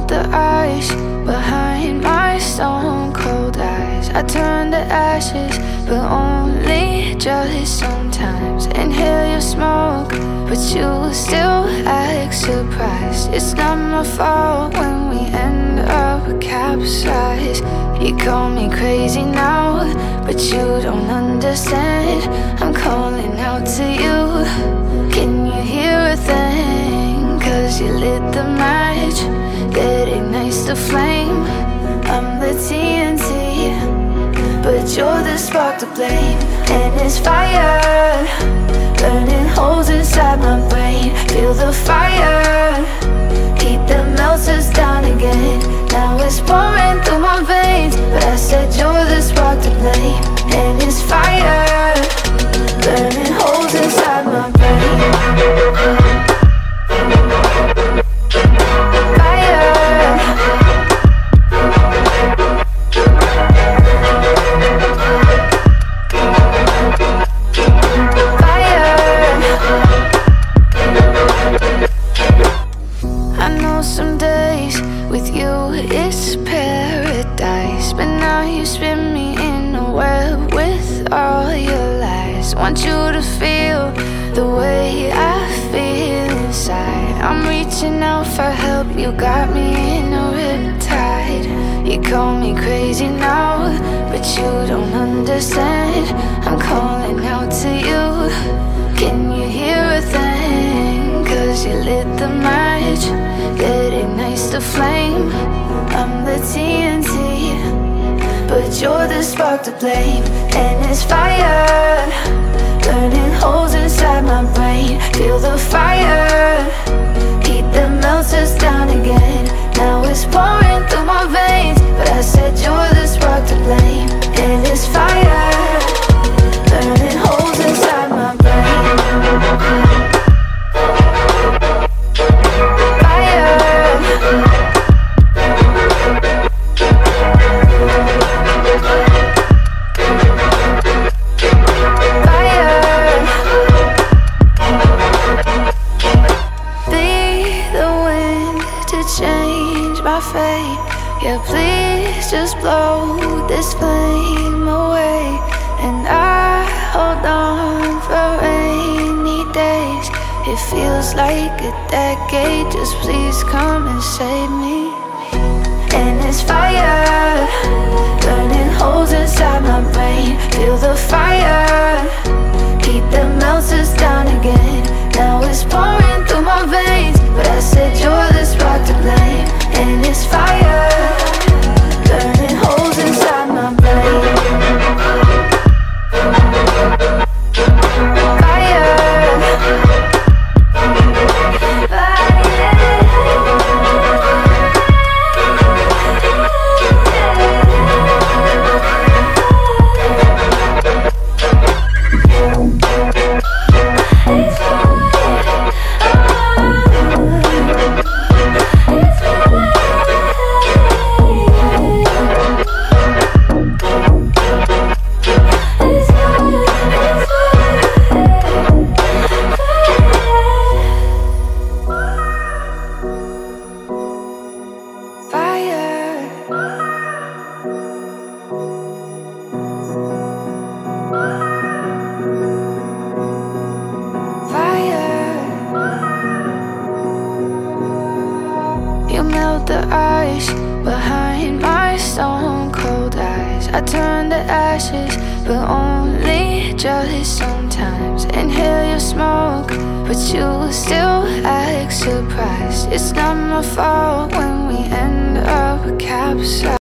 melt the ice behind my stone cold eyes. I turn to ashes, but only just sometimes. Inhale your smoke, but you still act surprised. It's not my fault when we end up capsized. You call me crazy now, but you don't understand. I'm calling out to you. Can you hear a thing? 'Cause you lit the match that ignites the flame. I'm the TNT, but you're the spark to blame. And it's fire, burning holes inside my brain. Feel the fire, heat that melts us down again. Now it's pouring through my veins, but I said you're the spark to blame. And it's fire, burning holes inside my brain. Some days with you it's paradise, but now you spin me in a web with all your lies. Want you to feel the way I feel inside. I'm reaching out for help, you got me in a riptide. You call me crazy now, but you don't understand. I'm calling out to you. Can you hear a thing? 'Cause you lit the match that ignites the flame. I'm the TNT, but you're the spark to blame. And it's fire, burning holes inside my brain. Feel the fire, heat that melts us down again. Now it's pouring through my veins, but I said you're the spark to blame. And it's fire, burning holes inside my brain. Change my fate, yeah, please just blow this flame away. And I hold on for rainy days. It feels like a decade, just please come and save me. And it's fire, burning holes inside my brain. Feel the fire, heat that melts us down again. Now it's pouring through my veins, but I said you're the spark to blame. And it's fire, burning holes inside my brain. The ice behind my stone cold eyes. I turn to ashes, but only just sometimes. Inhale your smoke, but you still act surprised. It's not my fault when we end up capsized.